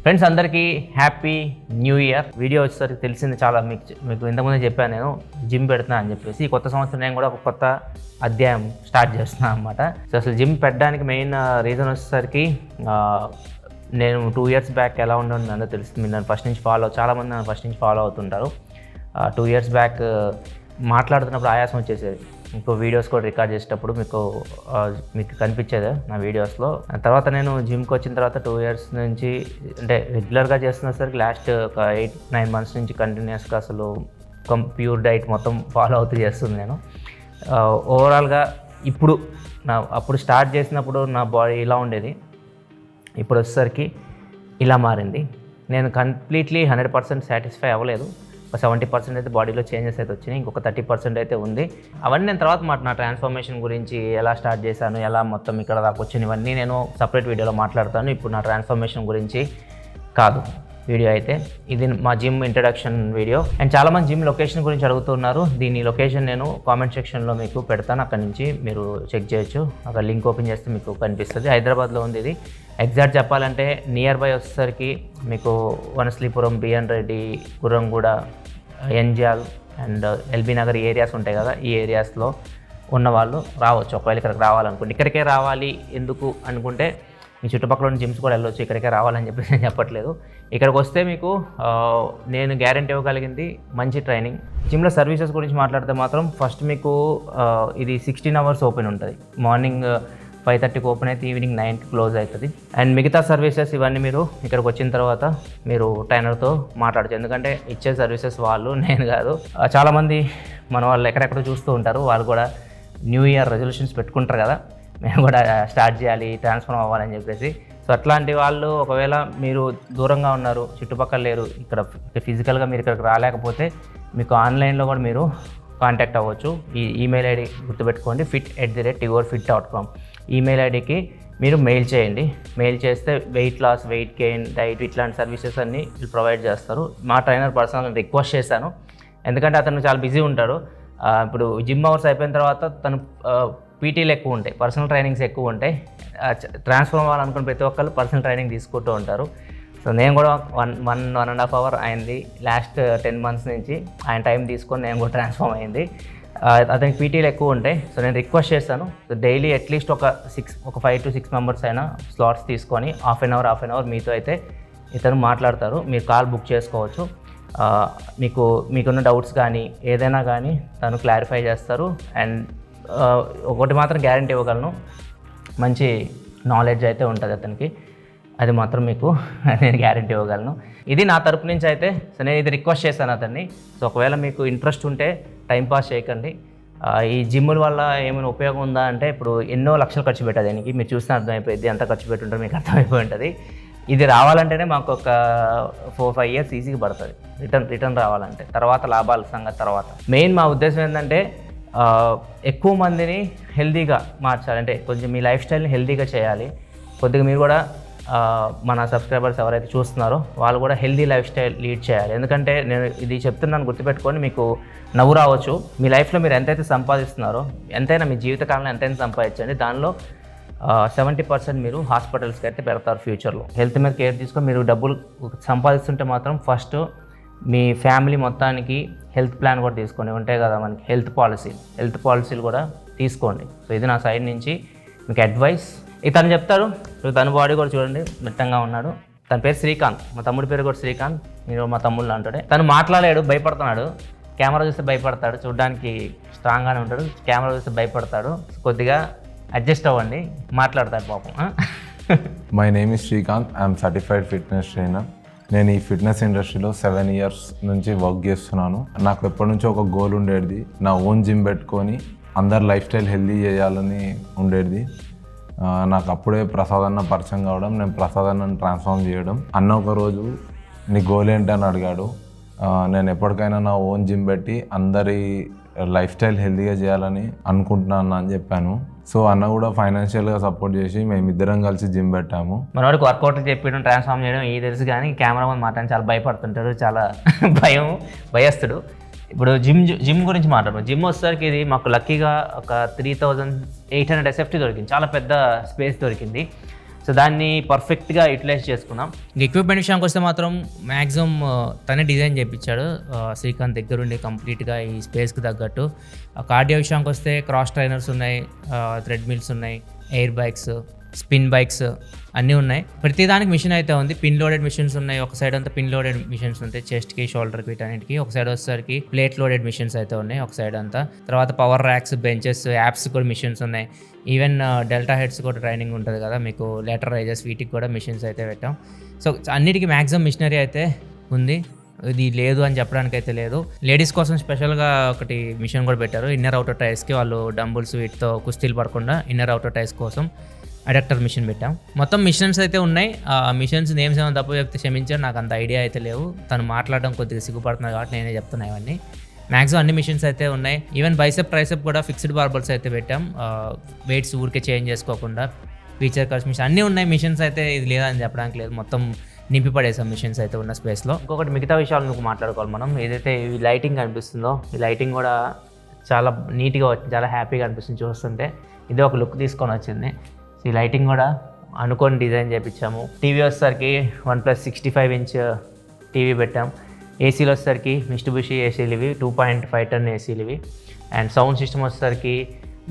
Friends అందరికీ happy new year. Video వచ్చేసరికి తెలిసింది చాలా మీకు ఇంతకుముందే చెప్పాను, నేను జిమ్ పెడుతున్నా అని చెప్పేసి. ఈ కొత్త సంవత్సరం నేను కూడా ఒక కొత్త అధ్యాయం స్టార్ట్ చేస్తున్నాను అనమాట. సో అసలు జిమ్ పెట్టడానికి మెయిన్ రీజన్ వచ్చేసరికి నేను 2 years బ్యాక్ ఎలా ఉండను అందరూ తెలుస్తుంది. మీరు నన్ను ఫస్ట్ నుంచి చాలామంది నన్ను ఫస్ట్ నుంచి ఫాలో అవుతుంటారు. 2 years బ్యాక్ మాట్లాడుతున్నప్పుడు ఆయాసం వచ్చేసేది. ఇంకో వీడియోస్ కూడా రికార్డ్ చేసేటప్పుడు మీకు కనిపించేది నా వీడియోస్లో. తర్వాత నేను జిమ్కి వచ్చిన తర్వాత 2 years నుంచి అంటే రెగ్యులర్గా చేస్తున్నసరికి లాస్ట్ ఒక 8-9 months నుంచి కంటిన్యూస్గా అసలు ప్యూర్ డైట్ మొత్తం ఫాలో అవుతూ చేస్తుంది నేను. ఓవరాల్గా ఇప్పుడు అప్పుడు స్టార్ట్ చేసినప్పుడు నా బాడీ ఇలా ఉండేది, ఇప్పుడు వచ్చేసరికి ఇలా మారింది. నేను కంప్లీట్లీ 100% సాటిస్ఫై అవ్వలేదు. ఒక 70% అయితే బాడీలో చేంజెస్ అయితే వచ్చినాయి, ఇంకొక 30% అయితే ఉంది. అవన్నీ నేను తర్వాత నా ట్రాన్స్ఫర్మేషన్ గురించి ఎలా స్టార్ట్ చేశాను, ఎలా మొత్తం ఇక్కడ దాకా వచ్చిన ఇవన్నీ నేను సపరేట్ వీడియోలో మాట్లాడతాను. ఇప్పుడు నా ట్రాన్స్ఫర్మేషన్ గురించి కాదు వీడియో అయితే. ఇది మా జిమ్ ఇంట్రడక్షన్ వీడియో. అండ్ చాలామంది జిమ్ లొకేషన్ గురించి అడుగుతున్నారు. దీని లొకేషన్ నేను కామెంట్ సెక్షన్లో మీకు పెడతాను, అక్కడ నుంచి మీరు చెక్ చేయొచ్చు. అక్కడ లింక్ ఓపెన్ చేస్తే మీకు కనిపిస్తుంది. హైదరాబాద్లో ఉంది ఇది. ఎగ్జాక్ట్ చెప్పాలంటే నియర్ బై వచ్చేసరికి మీకు వనస్లీపురం, బిఎన్ రెడ్డి, గుర్రంగూడ, ఎంజిఆల్ అండ్ ఎల్బీ నగర్ ఏరియాస్ ఉంటాయి కదా, ఈ ఏరియాస్లో ఉన్నవాళ్ళు రావచ్చు. ఒకవేళ ఇక్కడికి రావాలనుకుంటే, ఇక్కడికే రావాలి ఎందుకు అనుకుంటే మీ చుట్టుపక్కల ఉన్న జిమ్స్ కూడా వెళ్ళొచ్చు, ఇక్కడికే రావాలని చెప్పేసి నేను చెప్పట్లేదు. ఇక్కడికి వస్తే మీకు నేను గ్యారెంటీ ఇవ్వగలిగింది మంచి ట్రైనింగ్. జిమ్లో సర్వీసెస్ గురించి మాట్లాడితే మాత్రం ఫస్ట్ మీకు ఇది 16 hours ఓపెన్ ఉంటుంది. మార్నింగ్ 5:30కి ఓపెన్ అయితే ఈవినింగ్ 9కి క్లోజ్ అవుతుంది. అండ్ మిగతా సర్వీసెస్ ఇవన్నీ మీరు ఇక్కడికి వచ్చిన తర్వాత మీరు ట్రైనర్తో మాట్లాడచ్చు, ఎందుకంటే ఇచ్చే సర్వీసెస్ వాళ్ళు, నేను కాదు. చాలామంది మన వాళ్ళు ఎక్కడెక్కడ చూస్తూ ఉంటారు, వాళ్ళు కూడా న్యూ ఇయర్ రెజల్యూషన్స్ పెట్టుకుంటారు కదా, మేము కూడా స్టార్ట్ చేయాలి, ట్రాన్స్ఫార్మ్ అవ్వాలని చెప్పేసి. సో అట్లాంటి వాళ్ళు ఒకవేళ మీరు దూరంగా ఉన్నారు, చుట్టుపక్కల లేరు, ఇక్కడ ఫిజికల్గా మీరు ఇక్కడికి రాలేకపోతే మీకు ఆన్లైన్లో కూడా మీరు కాంటాక్ట్ అవ్వచ్చు. ఈ ఈమెయిల్ ఐడి గుర్తుపెట్టుకోండి, fit@tigourfit.com. ఈమెయిల్ ఐడికి మీరు మెయిల్ చేయండి. మెయిల్ చేస్తే weight loss, weight gain, diet ఇట్లాంటి సర్వీసెస్ అన్నీ వీళ్ళు ప్రొవైడ్ చేస్తారు. మా ట్రైనర్ పర్సనల్గా రిక్వెస్ట్ చేశాను, ఎందుకంటే అతను చాలా బిజీ ఉంటాడు. ఇప్పుడు జిమ్ అవర్స్ అయిపోయిన తర్వాత తను పీటీలు ఎక్కువ ఉంటాయి, పర్సనల్ ట్రైనింగ్స్ ఎక్కువ ఉంటాయి. ట్రాన్స్ఫార్మ్ అవ్వాలనుకున్న ప్రతి ఒక్కళ్ళు పర్సనల్ ట్రైనింగ్ తీసుకుంటూ ఉంటారు. సో నేను కూడా 1.5 hour అయింది లాస్ట్ 10 months నుంచి. ఆయన టైం తీసుకొని నేను కూడా ట్రాన్స్ఫార్మ్ అయింది. అతనికి పీటీలు ఎక్కువ ఉంటాయి. సో నేను రిక్వెస్ట్ చేస్తాను, సో డైలీ అట్లీస్ట్ ఒక 5 to 6 members అయినా స్లాట్స్ తీసుకొని హాఫ్ అన్ అవర్ మీతో అయితే ఇతను మాట్లాడతారు. మీరు కాల్ బుక్ చేసుకోవచ్చు. మీకున్న డౌట్స్ కానీ ఏదైనా కానీ తను క్లారిఫై చేస్తారు. అండ్ ఒకటి మాత్రం గ్యారంటీ ఇవ్వగలను, మంచి నాలెడ్జ్ అయితే ఉంటుంది అతనికి, అది మాత్రం మీకు నేను గ్యారంటీ ఇవ్వగలను. ఇది నా తరపు నుంచి అయితే. సో నేను ఇది రిక్వెస్ట్ చేశాను అతన్ని. సో ఒకవేళ మీకు ఇంట్రెస్ట్ ఉంటే టైంపాస్ చేయకండి. ఈ జిమ్ముల వల్ల ఏమైనా ఉపయోగం ఉందా అంటే, ఇప్పుడు ఎన్నో లక్షలు ఖర్చు పెట్టాలి దానికి, మీరు చూస్తే అర్థమైపోయింది ఎంత ఖర్చు పెట్టుంటారో మీకు అర్థమైపోయి ఉంటుంది. ఇది రావాలంటేనే మాకు ఒక 4-5 years ఈజీగా పడుతుంది రిటర్న్ రావాలంటే. తర్వాత లాభాల సంగతి తర్వాత. మెయిన్ మా ఉద్దేశం ఏంటంటే ఎక్కువ మందిని హెల్తీగా మార్చాలంటే, కొంచెం మీ లైఫ్ స్టైల్ని హెల్తీగా చేయాలి. కొద్దిగా మీరు కూడా మన సబ్స్క్రైబర్స్ ఎవరైతే చూస్తున్నారో వాళ్ళు కూడా హెల్తీ లైఫ్ స్టైల్ లీడ్ చేయాలి. ఎందుకంటే నేను ఇది చెప్తున్నాను, గుర్తుపెట్టుకొని మీకు నవ్వు రావచ్చు. మీ లైఫ్లో మీరు ఎంతైతే సంపాదిస్తున్నారో, ఎంతైనా మీ జీవితకాలంలో ఎంతైనా సంపాదించండి, దానిలో 70% మీరు హాస్పిటల్స్కి అయితే పెడతారు ఫ్యూచర్లో. హెల్త్ మీద కేర్ తీసుకొని మీరు డబ్బులు సంపాదిస్తుంటే మాత్రం ఫస్ట్ మీ ఫ్యామిలీ మొత్తానికి హెల్త్ ప్లాన్ కూడా తీసుకోండి. ఉంటాయి కదా మనకి హెల్త్ పాలసీలు కూడా తీసుకోండి. సో ఇది నా సైడ్ నుంచి మీకు అడ్వైస్. తను చెప్తారు, తన బాడీ కూడా చూడండి మిట్టంగా ఉన్నాడు. తన పేరు శ్రీకాంత్, మా తమ్ముడి పేరు కూడా శ్రీకాంత్. మీరు మా తమ్ముళ్ళు అంటాడే. తను మాట్లాడాడు, భయపడుతున్నాడు. కెమెరా చూస్తే భయపడతాడు, చూడడానికి స్ట్రాంగ్గానే ఉంటాడు. కెమెరా చూస్తే భయపడతాడు. కొద్దిగా అడ్జస్ట్ అవ్వండి, మాట్లాడతాడు పాపం. My name is Srikanth. I'm certified fitness trainer. నేను ఈ ఫిట్నెస్ ఇండస్ట్రీలో 7 years నుంచి వర్క్ చేస్తున్నాను. నాకు ఎప్పటి నుంచో ఒక గోల్ ఉండేది, నా ఓన్ జిమ్ పెట్టుకొని అందరు లైఫ్ స్టైల్ హెల్తీ చేయాలని ఉండేది. నాకు అప్పుడే ప్రసాద్ అన్న పరిచయం కావడం, నేను ప్రసాద్ అన్నని ట్రాన్స్ఫార్మ్ చేయడం. అన్న ఒక రోజు నీ గోల్ ఏంటని అడిగాడు. నేను ఎప్పటికైనా నా ఓన్ జిమ్ పెట్టి అందరి లైఫ్ స్టైల్ హెల్తీగా చేయాలని అనుకుంటున్నాను అని చెప్పాను. సో అన్న కూడా ఫైనాన్షియల్గా సపోర్ట్ చేసి మేమిద్దరం కలిసి జిమ్ పెట్టాము. మనవాడికి వర్కౌట్లు చెప్పడం, ట్రాన్స్ఫార్మ్ చేయడం ఇది తెలుసు, కానీ కెమెరా ముందు మాట్లాడి చాలా భయపడుతుంటాడు, చాలా భయస్తుడు. ఇప్పుడు జిమ్ గురించి మాట్లాడము. జిమ్ వచ్చేసరికి ఇది మాకు లక్కీగా ఒక 3800 SFT దొరికింది, చాలా పెద్ద స్పేస్ దొరికింది. సో దాన్ని పర్ఫెక్ట్గా యూటిలైజ్ చేసుకున్నాం. ఎక్విప్మెంట్ విషయానికి వస్తే మాత్రం మ్యాక్సిమం తనే డిజైన్ చేయించాడు శ్రీకాంత్ దగ్గరుండి కంప్లీట్గా ఈ స్పేస్కి తగ్గట్టు. కార్డియో విషయానికి వస్తే క్రాస్ ట్రైనర్స్ ఉన్నాయి, థ్రెడ్మిల్స్ ఉన్నాయి, ఎయిర్ బైక్స్, స్పిన్ బైక్స్ అన్నీ ఉన్నాయి. ప్రతిదానికి మిషన్ అయితే ఉంది. పిన్ లోడెడ్ మిషన్స్ ఉన్నాయి, ఒక సైడ్ అంతా పిన్ లోడెడ్ మిషన్స్ ఉంటాయి, చెస్ట్కి, షోల్డర్కి, వీటన్నిటికి. ఒక సైడ్ వచ్చేసరికి ప్లేట్ లోడెడ్ మిషన్స్ అయితే ఉన్నాయి ఒక సైడ్ అంతా. తర్వాత పవర్ ర్యాక్స్, బెంచెస్, యాప్స్ కూడా మిషన్స్ ఉన్నాయి. ఈవెన్ డెల్టా హెడ్స్ కూడా ట్రైనింగ్ ఉంటుంది కదా మీకు, లేటర్ రైజర్స్, వీటికి కూడా మిషన్స్ అయితే పెట్టాం. సో అన్నిటికీ మ్యాక్సిమం మిషనరీ అయితే ఉంది. ఇది లేదు అని చెప్పడానికి అయితే లేదు. లేడీస్ కోసం స్పెషల్గా ఒకటి మిషన్ కూడా పెట్టారు. ఇన్నర్ అవుటర్ టైర్స్కి వాళ్ళు డంబుల్స్ వీటితో కుస్తీలు పడకుండా ఇన్నర్ అవుటర్ టైర్స్ కోసం అడాప్టర్ మిషన్ పెట్టాం. మొత్తం మిషన్స్ అయితే ఉన్నాయి. ఆ మిషన్స్ నేమ్స్ ఏమైనా తప్పు చెప్తే క్షమించారు, నాకు అంత ఐడియా అయితే లేవు. తను మాట్లాడడం కొద్దిగా సిగ్గుపడుతున్నాడు కాబట్టి నేనే చెప్తున్నా ఇవన్నీ. మ్యాక్సిమం అన్ని మిషన్స్ అయితే ఉన్నాయి. ఈవెన్ బైసెప్, ట్రైసెప్ కూడా ఫిక్స్డ్ బార్బల్స్ అయితే పెట్టాం, వెయిట్స్ ఊరికే చేంజ్ చేసుకోకుండా. ఫీచర్ కర్స్ మిషన్ అన్నీ ఉన్నాయి. మిషన్స్ అయితే ఇది లేదని చెప్పడానికి లేదు, మొత్తం నింపి పడేసాం మిషన్స్ అయితే ఉన్న స్పేస్లో. ఇంకొకటి మిగతా విషయాలు మీకు మాట్లాడుకోవాలి మనం. ఏదైతే ఈ లైటింగ్ కనిపిస్తుందో, ఈ లైటింగ్ కూడా చాలా నీట్గా వచ్చింది, చాలా హ్యాపీగా అనిపిస్తుంది చూస్తుంటే. ఇది ఒక లుక్ తీసుకొని వచ్చింది. ఈ లైటింగ్ కూడా అనుకొని డిజైన్ చేయించాము. టీవీ వచ్చేసరికి OnePlus 65 ఇంచ్ టీవీ పెట్టాం. ఏసీలు వచ్చేసరికి మిస్టుబిషి ఏసీలు ఇవి, 2.5 టన్ ఏసీలు ఇవి. అండ్ సౌండ్ సిస్టమ్ వచ్చేసరికి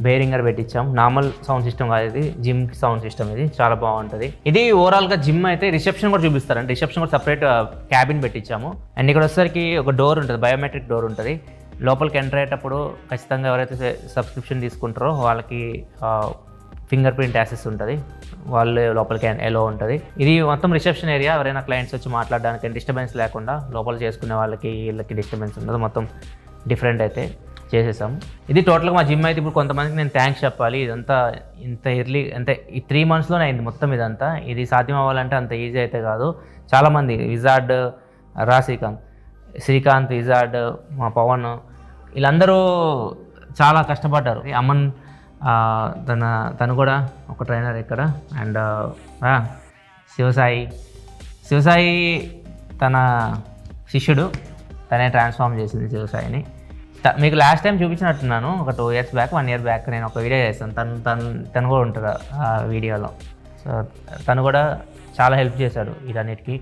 బేరింగర్ పెట్టించాం. నార్మల్ సౌండ్ సిస్టమ్ కాదు, ఇది జిమ్ సౌండ్ సిస్టమ్, ఇది చాలా బాగుంటుంది. ఇది ఓవరాల్గా జిమ్ అయితే. రిసెప్షన్ కూడా చూపిస్తారండి, రిసెప్షన్ కూడా సపరేట్ క్యాబిన్ పెట్టించాము. అండ్ ఇక్కడ వచ్చేసరికి ఒక డోర్ ఉంటుంది, బయోమెట్రిక్ డోర్ ఉంటుంది. లోపలికి ఎంటర్ అయ్యేటప్పుడు ఖచ్చితంగా ఎవరైతే సబ్స్క్రిప్షన్ తీసుకుంటారో వాళ్ళకి ఫింగర్ ప్రింట్ యాక్సెస్ ఉంటుంది, వాళ్ళు లోపలికి ఎలో ఉంటుంది. ఇది మొత్తం రిసెప్షన్ ఏరియా. ఎవరైనా క్లయింట్స్ వచ్చి మాట్లాడడానికి డిస్టర్బెన్స్ లేకుండా లోపల చేసుకునే వాళ్ళకి వీళ్ళకి డిస్టర్బెన్స్ ఉండదు. మొత్తం డిఫరెంట్ అయితే చేసేసాం. ఇది టోటల్గా మా జిమ్ అయితే. ఇప్పుడు కొంతమందికి నేను థ్యాంక్స్ చెప్పాలి. ఇదంతా ఇంత ఎర్లీ అంటే ఈ 3 monthsలోనే అయింది మొత్తం ఇదంతా. ఇది సాధ్యం అవ్వాలంటే అంత ఈజీ అయితే కాదు. చాలామంది విజార్డ్, శ్రీకాంత్, విజార్డ్, మా పవన్, వీళ్ళందరూ చాలా కష్టపడ్డారు. అమన్ తను కూడా ఒక ట్రైనర్ ఇక్కడ. అండ్ శివసాయి తన శిష్యుడు, తనే ట్రాన్స్ఫార్మ్ చేసింది శివసాయిని. మీకు లాస్ట్ టైం చూపించినట్టున్నాను ఒక 2 years బ్యాక్, 1 year బ్యాక్ నేను ఒక వీడియో చేస్తాను. తను కూడా ఉంటుంది ఆ వీడియోలో. సో తను కూడా చాలా హెల్ప్ చేశాడు వీటన్నిటికీ.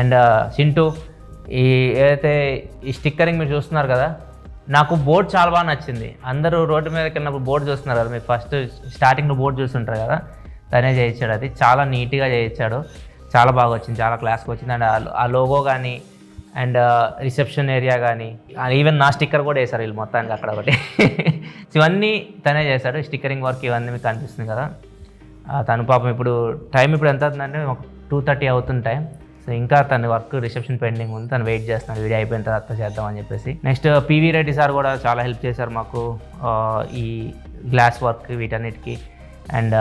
అండ్ చింటూ, ఈ ఏదైతే ఈ స్టిక్కరింగ్ మీరు చూస్తున్నారు కదా, నాకు బోర్డు చాలా బాగా నచ్చింది. అందరూ రోడ్డు మీదకి వెళ్ళినప్పుడు బోర్డు చూస్తున్నారు కదా, మీరు ఫస్ట్ స్టార్టింగ్లో బోర్డు చూస్తుంటారు కదా, తనే చేయించాడు. అది చాలా నీట్గా చేయించాడు, చాలా బాగా వచ్చింది, చాలా క్లాస్కి వచ్చింది. అండ్ ఆ లోగో కానీ, అండ్ రిసెప్షన్ ఏరియా కానీ, ఈవెన్ నా స్టిక్కర్ కూడా వేశారు వీళ్ళు మొత్తానికి అక్కడ ఒకటి. ఇవన్నీ తనే చేశాడు. స్టిక్కరింగ్ వర్క్ ఇవన్నీ మీకు కనిపిస్తుంది కదా. తను పాపం ఇప్పుడు టైం ఇప్పుడు ఎంత అవుతుందంటే 2:30 అవుతుంది టైం. సో ఇంకా తన వర్క్ రిసెప్షన్ పెండింగ్ ఉంది, తను వెయిట్ చేస్తున్నాడు వీడియో అయిపోయిన తర్వాత చేద్దామని చెప్పేసి. నెక్స్ట్ పివి రెడ్డి సార్ కూడా చాలా హెల్ప్ చేశారు మాకు ఈ గ్లాస్ వర్క్ వీటన్నిటికీ. అండ్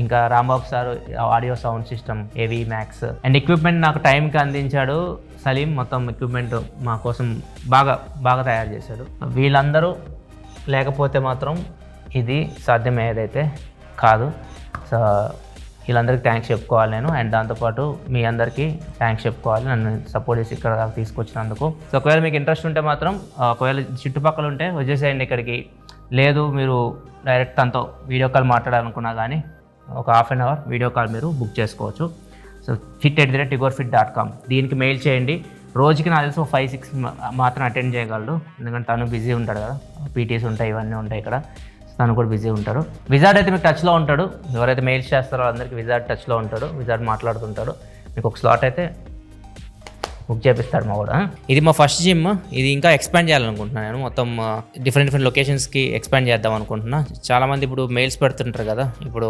ఇంకా Rambabu sir audio sound system, ఏవి మ్యాక్స్. అండ్ ఎక్విప్మెంట్ నాకు టైంకి అందించాడు సలీం. మొత్తం ఎక్విప్మెంట్ మా కోసం బాగా తయారు చేశాడు. వీళ్ళందరూ లేకపోతే మాత్రం ఇది సాధ్యమయ్యేదైతే కాదు. సో వీళ్ళందరికీ థ్యాంక్స్ చెప్పుకోవాలి నేను. అండ్ దాంతోపాటు మీ అందరికీ థ్యాంక్స్ చెప్పుకోవాలి నన్ను సపోర్ట్ చేసి ఇక్కడ దాకా తీసుకొచ్చినందుకు. సో ఒకవేళ మీకు ఇంట్రెస్ట్ ఉంటే మాత్రం, ఒకవేళ చుట్టుపక్కల ఉంటే వచ్చేసేయండి ఇక్కడికి. లేదు మీరు డైరెక్ట్ తనతో వీడియో కాల్ మాట్లాడాలనుకున్నా కానీ ఒక 1/2 hour వీడియో కాల్ మీరు బుక్ చేసుకోవచ్చు. సో fit@tigorfit.com దీనికి మెయిల్ చేయండి. రోజుకి నాకు తెలిసి 5-6 మాత్రం అటెండ్ చేయగలడు, ఎందుకంటే తను బిజీ ఉంటాడు కదా, పీటీస్ ఉంటాయి, ఇవన్నీ ఉంటాయి ఇక్కడ. తను కూడా బిజీ ఉంటాడు. విజార్డ్ అయితే మీకు టచ్లో ఉంటాడు. ఎవరైతే మెయిల్స్ చేస్తారో అందరికీ విజార్డ్ టచ్లో ఉంటాడు. విజార్డ్ మాట్లాడుతుంటాడు. మీకు ఒక స్లాట్ అయితే బుక్ చేపిస్తాడు మా కూడా. ఇది మా ఫస్ట్ జిమ్. ఇది ఇంకా ఎక్స్పాండ్ చేయాలనుకుంటున్నాను నేను. మొత్తం డిఫరెంట్ లొకేషన్స్కి ఎక్స్పాండ్ చేద్దాం అనుకుంటున్నా. చాలామంది ఇప్పుడు మెయిల్స్ పెడుతుంటారు కదా, ఇప్పుడు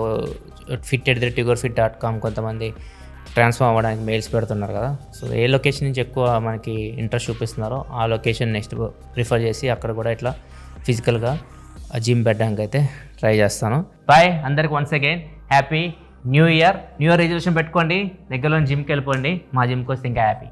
fit@tigorfit.com కొంతమంది ట్రాన్స్ఫర్ అవ్వడానికి మెయిల్స్ పెడుతున్నారు కదా. సో ఏ లొకేషన్ నుంచి ఎక్కువ మనకి ఇంట్రెస్ట్ చూపిస్తున్నారో ఆ లొకేషన్ నెక్స్ట్ ప్రిఫర్ చేసి అక్కడ కూడా ఇట్లా ఫిజికల్గా జిమ్ పెట్టడానికి అయితే ట్రై చేస్తాను. బాయ్ అందరికి once again happy new year. New year resolution పెట్టుకోండి, దగ్గరలో జిమ్కి వెళ్ళిపోండి. మా జిమ్కి వస్తే ఇంకా హ్యాపీ.